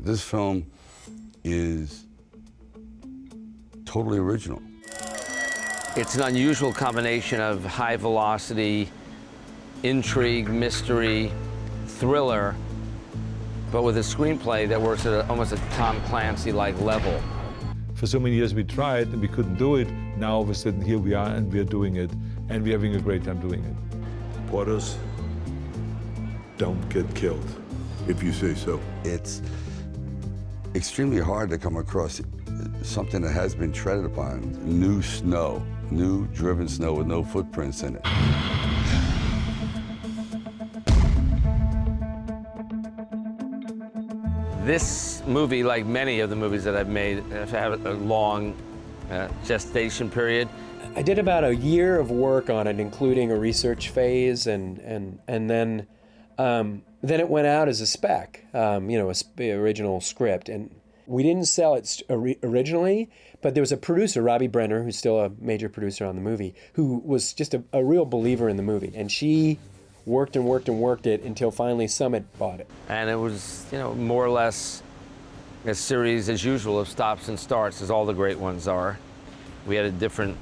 This film is totally original. It's an unusual combination of high velocity, intrigue, mystery, thriller, but with a screenplay that works at almost a Tom Clancy-like level. For so many years we tried and we couldn't do it. Now all of a sudden here we are and we're doing it, and we're having a great time doing it. Porters don't get killed, if you say so. It's extremely hard to come across something that has been treaded upon. New snow, new driven snow with no footprints in it. This movie, like many of the movies that I've made, have had a long gestation period. I did about a year of work on it, including a research phase, and then it went out as a spec, original script. And we didn't sell it originally, but there was a producer, Robbie Brenner, who's still a major producer on the movie, who was just a real believer in the movie. And she worked and worked and worked it until finally Summit bought it. And it was, more or less a series as usual of stops and starts, as all the great ones are. We had a different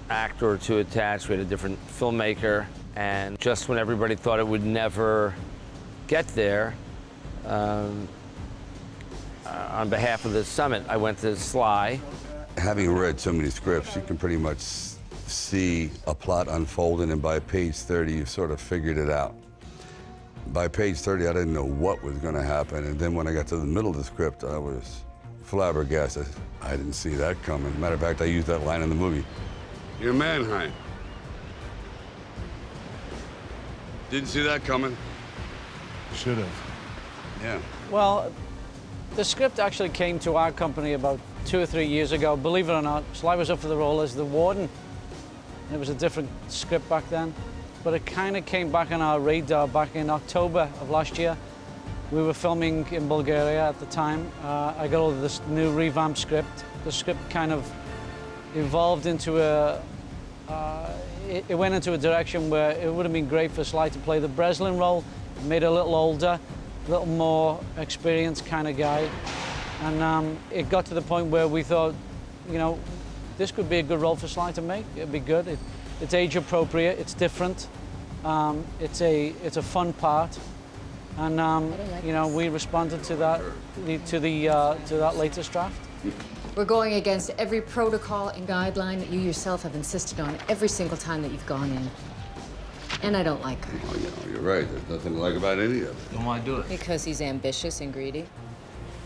actor or two attached, we had a different filmmaker, and just when everybody thought it would never get there, on behalf of the Summit, I went to Sly. Having read so many scripts, you can pretty much see a plot unfolding, and by page 30, you've sort of figured it out. By page 30, I didn't know what was going to happen, and then when I got to the middle of the script, I was flabbergasted. I didn't see that coming. Matter of fact, I used that line in the movie. You're Mannheim. Didn't see that coming. Should have. Yeah. Well, the script actually came to our company about 2 or 3 years ago. Believe it or not, Sly was up for the role as the warden. It was a different script back then, but it kind of came back on our radar back in October of last year. We were filming in Bulgaria at the time. I got all of this new revamped script. The script kind of evolved into it went into a direction where it would have been great for Sly to play the Breslin role, made a little older, a little more experienced kind of guy. And it got to the point where we thought, this could be a good role for Sly to make. It'd be good. It's age appropriate. It's different. It's a fun part, and we responded to that to that latest draft. We're going against every protocol and guideline that you yourself have insisted on every single time that you've gone in. And I don't like her. Oh, you're right. There's nothing to like about any of it. Then why do it? Because he's ambitious and greedy.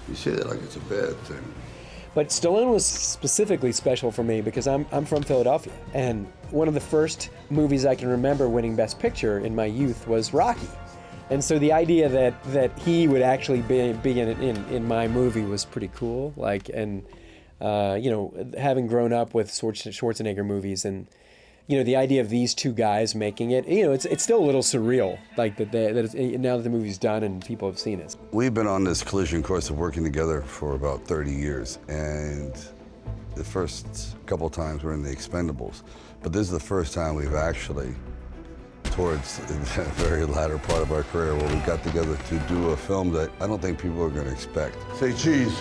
You say that like it's a bad thing. But Stallone was specifically special for me because I'm from Philadelphia, and one of the first movies I can remember winning Best Picture in my youth was Rocky. And so the idea that he would actually be in my movie was pretty cool. Having grown up with Schwarzenegger movies, and the idea of these two guys making it, it's still a little surreal. Like now that the movie's done and people have seen it. We've been on this collision course of working together for about 30 years, and the first couple times we're in the Expendables, but this is the first time we've actually, towards the very latter part of our career, where we got together to do a film that I don't think people are going to expect. Say cheese.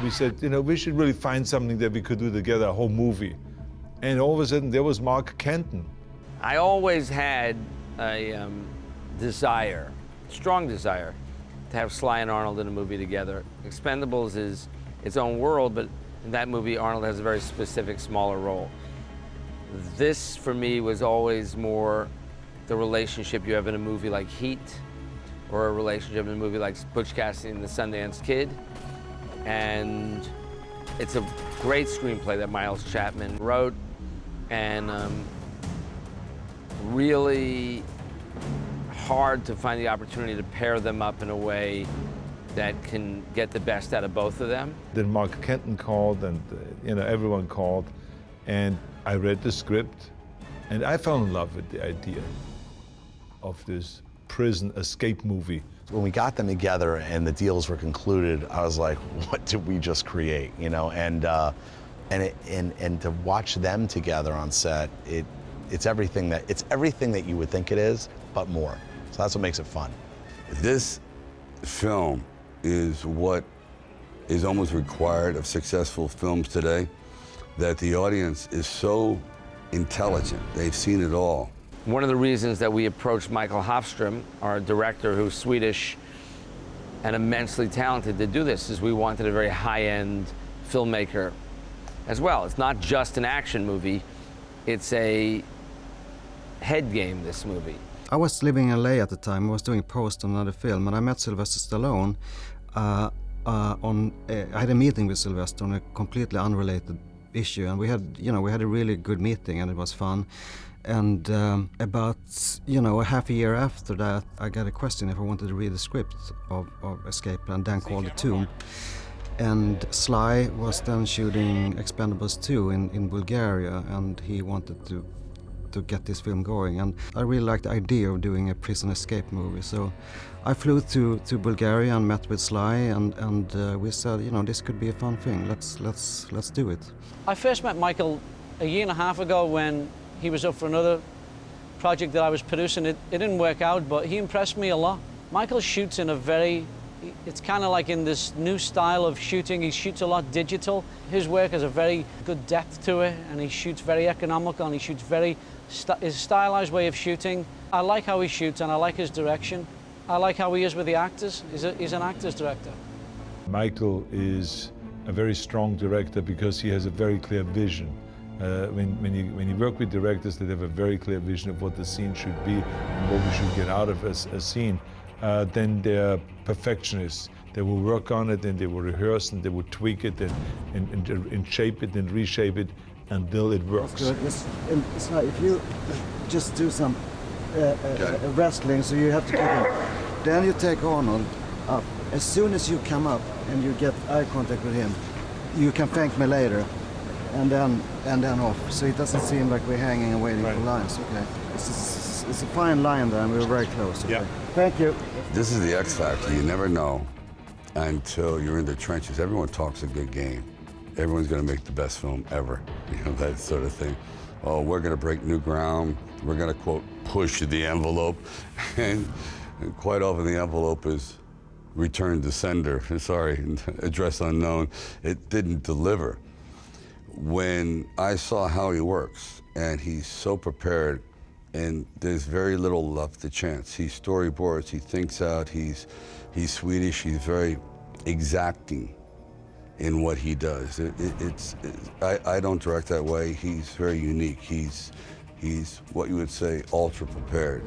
We said, we should really find something that we could do together, a whole movie. And all of a sudden, there was Mark Kenton. I always had a strong desire, to have Sly and Arnold in a movie together. Expendables is its own world, but in that movie, Arnold has a very specific, smaller role. This, for me, was always more the relationship you have in a movie like Heat, or a relationship in a movie like Butch Cassidy and the Sundance Kid. And it's a great screenplay that Miles Chapman wrote, and really hard to find the opportunity to pair them up in a way that can get the best out of both of them. Then Mark Kenton called, and everyone called, and I read the script, and I fell in love with the idea of this prison escape movie. When we got them together and the deals were concluded, I was like, what did we just create? And to watch them together on set, it's everything that you would think it is, but more. So that's what makes it fun. This film is what is almost required of successful films today, that the audience is so intelligent. They've seen it all. One of the reasons that we approached Michael Hofström, our director, who's Swedish and immensely talented, to do this is we wanted a very high-end filmmaker as well. It's not just an action movie, it's a head game, this movie. I was living in LA at the time. I was doing post on another film, and I met Sylvester Stallone. I had a meeting with Sylvester on a completely unrelated issue, and we had a really good meeting, and it was fun. And about a half a year after that, I got a question if I wanted to read the script of Escape Plan, then called The Tomb. And Sly was then shooting Expendables 2 in Bulgaria, and he wanted to get this film going. And I really liked the idea of doing a prison escape movie. So I flew to Bulgaria and met with Sly, and we said, this could be a fun thing. Let's do it. I first met Michael a year and a half ago when he was up for another project that I was producing. It didn't work out, but he impressed me a lot. Michael shoots in it's kind of like in this new style of shooting. He shoots a lot digital. His work has a very good depth to it, and he shoots very economical, and he shoots his stylized way of shooting. I like how he shoots, and I like his direction. I like how he is with the actors. He's an actor's director. Michael is a very strong director because he has a very clear vision. When you work with directors that have a very clear vision of what the scene should be and what we should get out of a scene, then they're perfectionists. They will work on it and they will rehearse and they will tweak it and shape it and reshape it until it works. That's good. It's like if you just do some wrestling, so you have to keep him. Then you take Arnold up. As soon as you come up and you get eye contact with him, you can thank me later. And then off, so it doesn't seem like we're hanging and waiting for lines. Okay, it's a fine line there, and we're very close. Okay? Yeah. Thank you. This is the X factor. You never know until you're in the trenches. Everyone talks a good game. Everyone's going to make the best film ever. That sort of thing. Oh, we're going to break new ground. We're going to, quote, push the envelope. And quite often the envelope is return to sender. Sorry, address unknown. It didn't deliver. When I saw how he works, and he's so prepared, and there's very little left to chance. He storyboards, he thinks out, he's Swedish, he's very exacting in what he does. I don't direct that way. He's very unique. He's what you would say ultra prepared.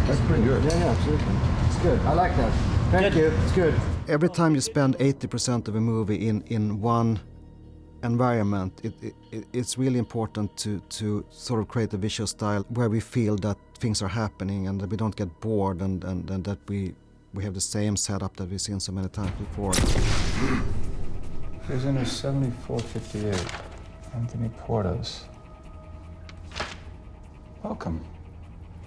That's pretty good. Yeah, absolutely. It's good. I like that. Thank you. It's good. Every time you spend 80% of a movie in one environment, it's really important to sort of create a visual style where we feel that things are happening and that we don't get bored and that we have the same setup that we've seen so many times before. Prisoner 7458, Anthony Portos. Welcome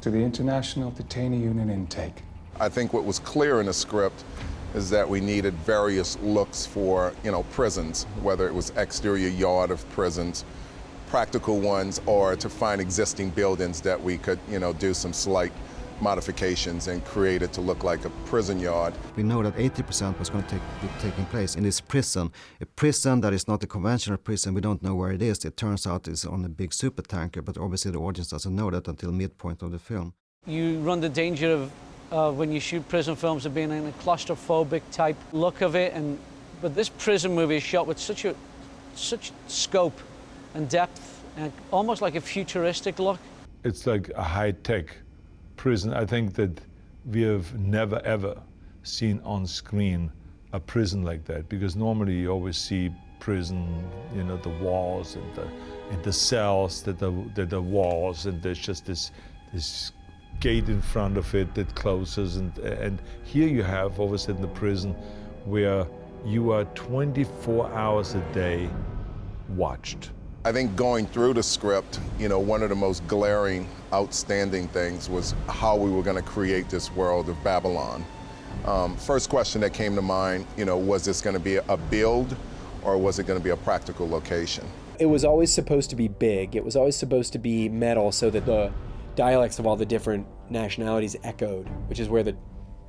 to the International Detainee Unit intake. I think what was clear in the script is that we needed various looks for, prisons, whether it was exterior yard of prisons, practical ones, or to find existing buildings that we could, do some slight modifications and create it to look like a prison yard. We know that 80% was going to be taking place in this prison, a prison that is not a conventional prison. We don't know where it is. It turns out it's on a big supertanker, but obviously the audience doesn't know that until midpoint of the film. You run the danger of when you shoot prison films of being in a claustrophobic type look of it, but this prison movie is shot with such scope and depth and almost like a futuristic look. It's like a high-tech prison. I think that we have never ever seen on screen a prison like that, because normally you always see prison, the walls and the cells that are walls, and there's just this gate in front of it that closes, and here you have all of a sudden the prison where you are 24 hours a day watched. I think going through the script, one of the most glaring, outstanding things was how we were going to create this world of Babylon. First question that came to mind, was this going to be a build or was it going to be a practical location? It was always supposed to be big. It was always supposed to be metal so that dialects of all the different nationalities echoed, which is where the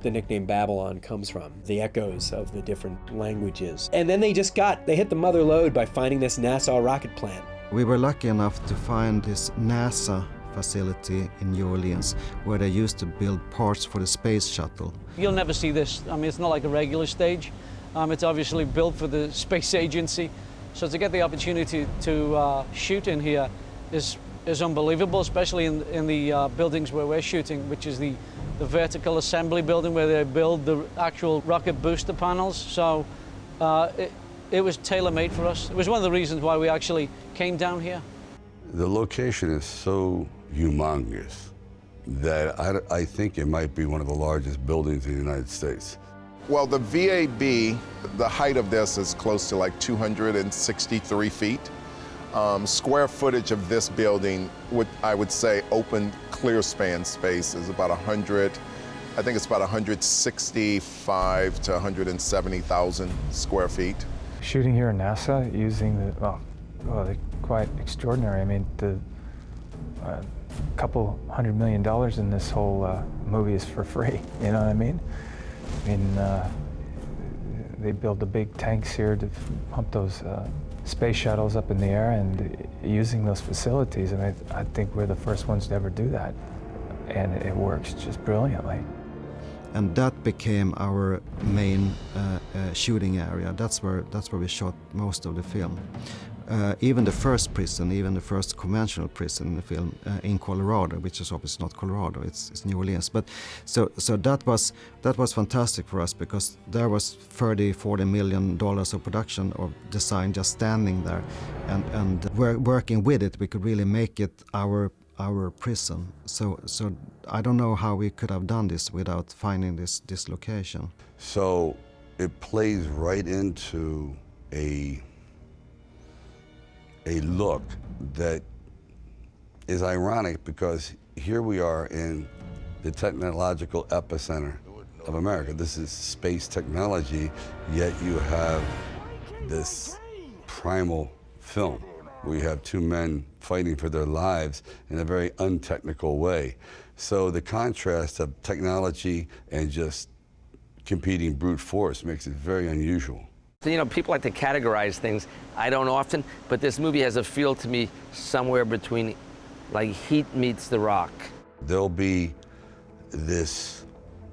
nickname Babylon comes from, the echoes of the different languages. And then they hit the mother lode by finding this NASA rocket plant. We were lucky enough to find this NASA facility in New Orleans where they used to build parts for the space shuttle. You'll never see this. I mean, it's not like a regular stage. It's obviously built for the space agency. So to get the opportunity to shoot in here is unbelievable, especially in the buildings where we're shooting, which is the vertical assembly building where they build the actual rocket booster panels. So it was tailor-made for us. It was one of the reasons why we actually came down here. The location is so humongous that I think it might be one of the largest buildings in the United States. Well, the VAB, the height of this is close to like 263 feet. Square footage of this building, I would say open clear span space is about 100, I think it's about 165 to 170,000 square feet. Shooting here at NASA using they're quite extraordinary. I mean, the couple $100 million in this whole movie is for free, you know what I mean? I mean, they build the big tanks here to pump those space shuttles up in the air, and using those facilities, and I think we're the first ones to ever do that, and it works just brilliantly. And that became our main shooting area. That's where we shot most of the film. Even the first prison, even the first conventional prison in the film in Colorado, which is obviously not Colorado, it's New Orleans. But so that was fantastic for us, because there was $30-40 million of production of design just standing there, and working with it, we could really make it our prison. So I don't know how we could have done this without finding this location. So it plays right into a look that is ironic, because here we are in the technological epicenter of America. This is space technology, yet you have this primal film where you have two men fighting for their lives in a very untechnical way. So the contrast of technology and just competing brute force makes it very unusual. You know, people like to categorize things. I don't often, but this movie has a feel to me somewhere between like Heat meets The Rock. There'll be this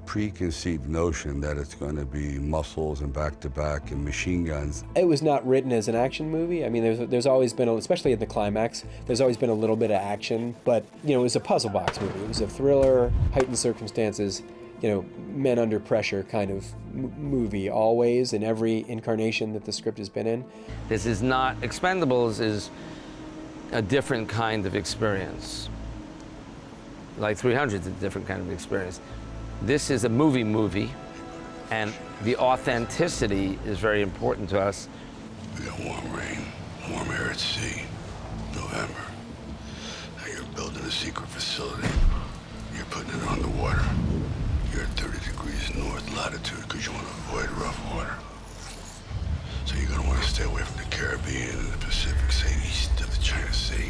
preconceived notion that it's going to be muscles and back-to-back and machine guns. It was not written as an action movie. I mean, there's always been, especially at the climax, there's always been a little bit of action, but, you know, it was a puzzle box movie. It was a thriller, heightened circumstances, you know, men under pressure kind of movie, always, in every incarnation that the script has been in. This is not, Expendables is a different kind of experience. Like 300 is a different kind of experience. This is a movie, and the authenticity is very important to us. We got warm rain, warm air at sea, November. Now you're building a secret facility. You're putting it on the water. You're at 30 degrees north latitude because you want to avoid rough water. So you're going to want to stay away from the Caribbean and the Pacific, say east of the China Sea.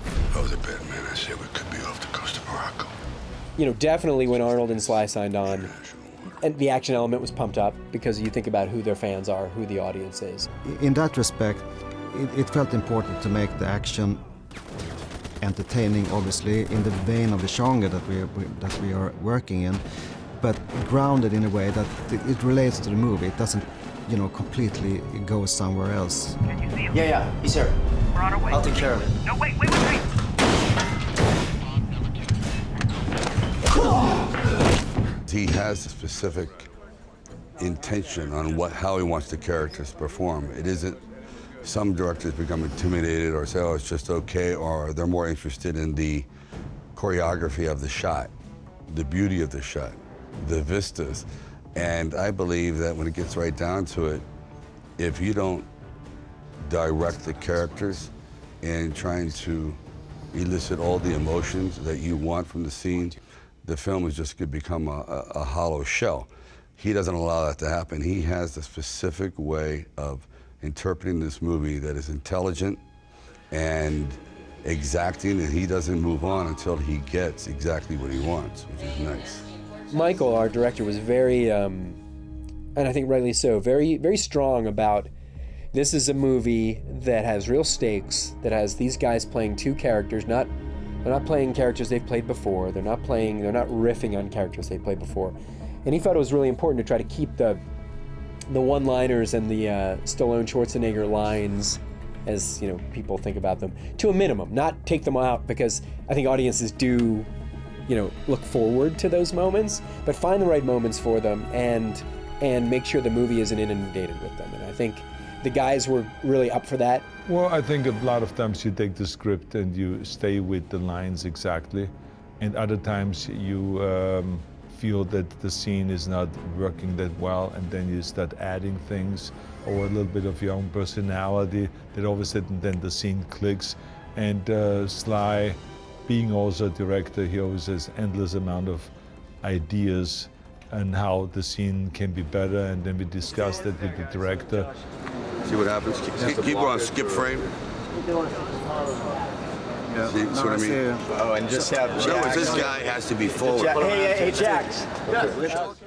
If I was a bad man, I'd say we could be off the coast of Morocco. You know, definitely when Arnold and Sly signed on, and the action element was pumped up, because you think about who their fans are, who the audience is. In that respect, it felt important to make the action entertaining, obviously, in the vein of the genre that we are working in, but grounded in a way that it relates to the movie. It doesn't, you know, completely go somewhere else. Can you see him? Yeah, he's here. We're on our way. I'll take care of it. No, wait. He has a specific intention on how he wants the characters to perform. It isn't some directors become intimidated or say, oh, it's just okay, or they're more interested in the choreography of the shot, the beauty of the shot, the vistas. And I believe that when it gets right down to it, if you don't direct the characters and trying to elicit all the emotions that you want from the scene, the film is just going to become a hollow shell. He doesn't allow that to happen. He has a specific way of interpreting this movie that is intelligent and exacting, and he doesn't move on until he gets exactly what he wants, which is nice. Michael, our director, was very, and I think rightly so, very, very strong about this is a movie that has real stakes, that has these guys playing two characters. They're not playing characters they've played before. They're not riffing on characters they've played before. And he thought it was really important to try to keep the one-liners and the Stallone Schwarzenegger lines, as you know, people think about them, to a minimum, not take them out, because I think audiences do, you know, look forward to those moments, but find the right moments for them and make sure the movie isn't inundated with them. And I think the guys were really up for that. Well, I think a lot of times you take the script and you stay with the lines exactly, and other times you feel that the scene is not working that well, and then you start adding things or a little bit of your own personality, that all of a sudden then the scene clicks. And Sly, being also a director, he always has endless amount of ideas and how the scene can be better, and then we discuss that with the director. See what happens? Keep on skip frame. Yeah. See what I mean? Oh, and just have In other words, this guy has to be forward. Hey, Jax.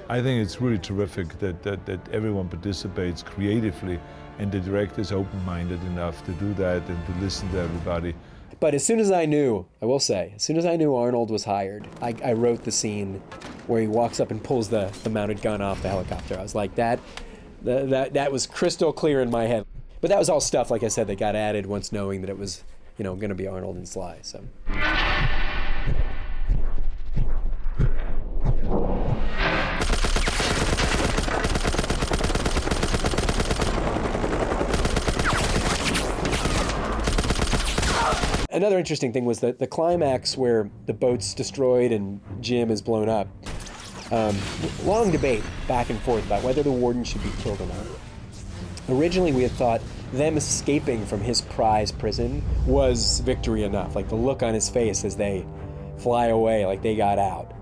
I think it's really terrific that everyone participates creatively, and the director is open-minded enough to do that and to listen to everybody. But as soon as I knew, I will say, as soon as I knew Arnold was hired, I wrote the scene where he walks up and pulls the mounted gun off the helicopter. I was like, that was crystal clear in my head. But that was all stuff, like I said, that got added once knowing that it was, you know, going to be Arnold and Sly. So. Another interesting thing was that the climax where the boat's destroyed and Jim is blown up. Long debate back and forth about whether the warden should be killed or not. Originally, we had thought them escaping from his prize prison was victory enough, like the look on his face as they fly away, like they got out.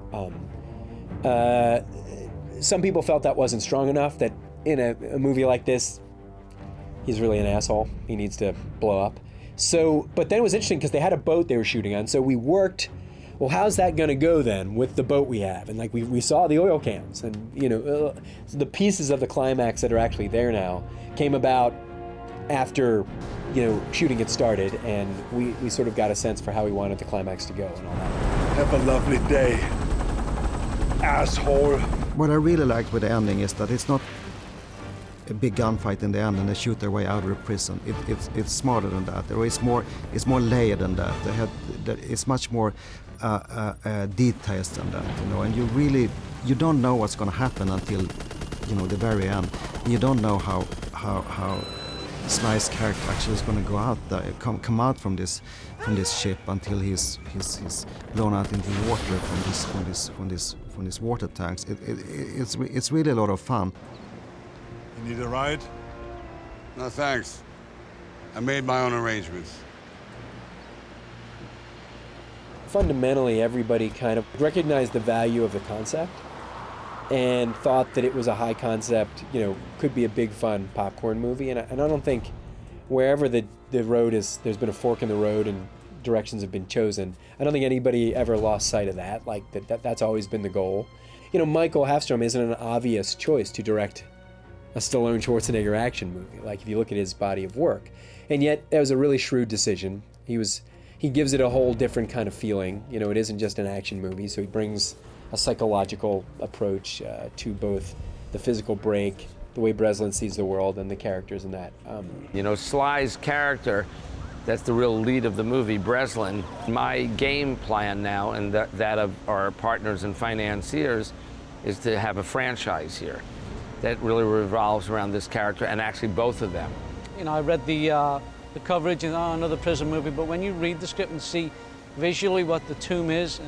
Some people felt that wasn't strong enough, that in a movie like this, he's really an asshole. He needs to blow up. So, but then it was interesting because they had a boat they were shooting on, so we worked, well, how's that going to go then with the boat we have? And like we saw the oil cans, and you know, the pieces of the climax that are actually there now came about after, you know, shooting had started, and we sort of got a sense for how we wanted the climax to go and all that. Have a lovely day, asshole. What I really liked with the ending is that it's not a big gunfight in the end and they shoot their way out of the prison. It's smarter than that. It's more layered than that. It's much more details than that, you know. And you don't know what's going to happen until, you know, the very end. And you don't know how Sly's character actually is going to go out there, come out from this ship until he's blown out into the water from these water tanks. It's really a lot of fun. You need a ride? No, thanks. I made my own arrangements. Fundamentally, everybody kind of recognized the value of the concept and thought that it was a high concept, you know, could be a big fun popcorn movie. And I don't think wherever the road is, there's been a fork in the road and directions have been chosen, I don't think anybody ever lost sight of that. Like that's always been the goal. You know, Michael Hafstrom isn't an obvious choice to direct a Stallone Schwarzenegger action movie, like if you look at his body of work. And yet, that was a really shrewd decision. He gives it a whole different kind of feeling. You know, it isn't just an action movie, so he brings a psychological approach to both the physical break, the way Breslin sees the world, and the characters in that. You know, Sly's character, that's the real lead of the movie, Breslin. My game plan now, and that of our partners and financiers, is to have a franchise here that really revolves around this character, and actually both of them. You know, I read the coverage and another prison movie, but when you read the script and see visually what the tomb is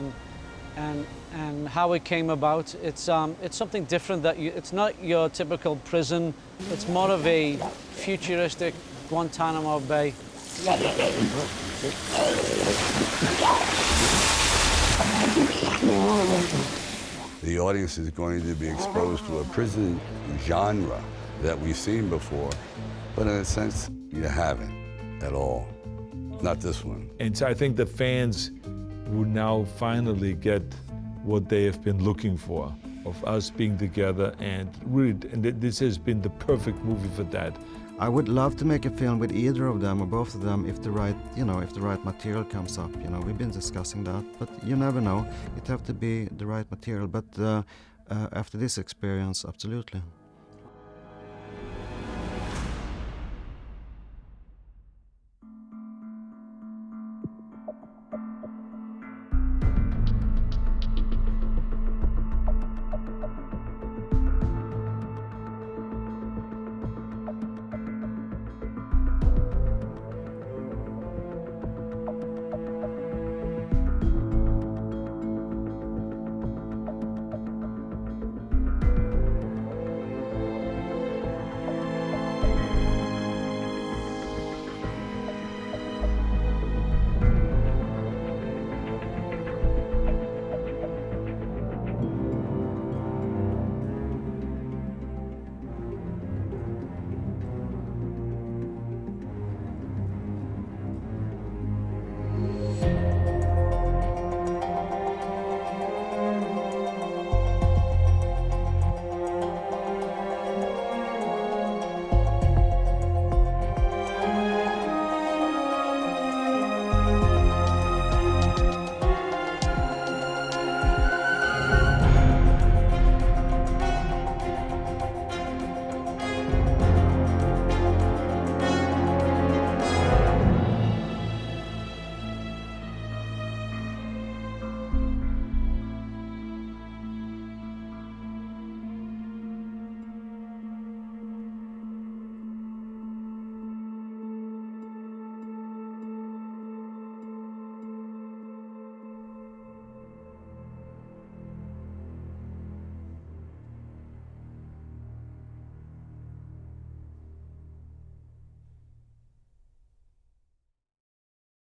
and how it came about, it's something different. It's not your typical prison. It's more of a futuristic Guantanamo Bay. The audience is going to be exposed to a prison genre that we've seen before, but in a sense, you haven't at all. Not this one. And so I think the fans will now finally get what they have been looking for, of us being together, and really, and this has been the perfect movie for that. I would love to make a film with either of them or both of them if the right, if the right material comes up. We've been discussing that, but you never know. It have to be the right material. But after this experience, absolutely.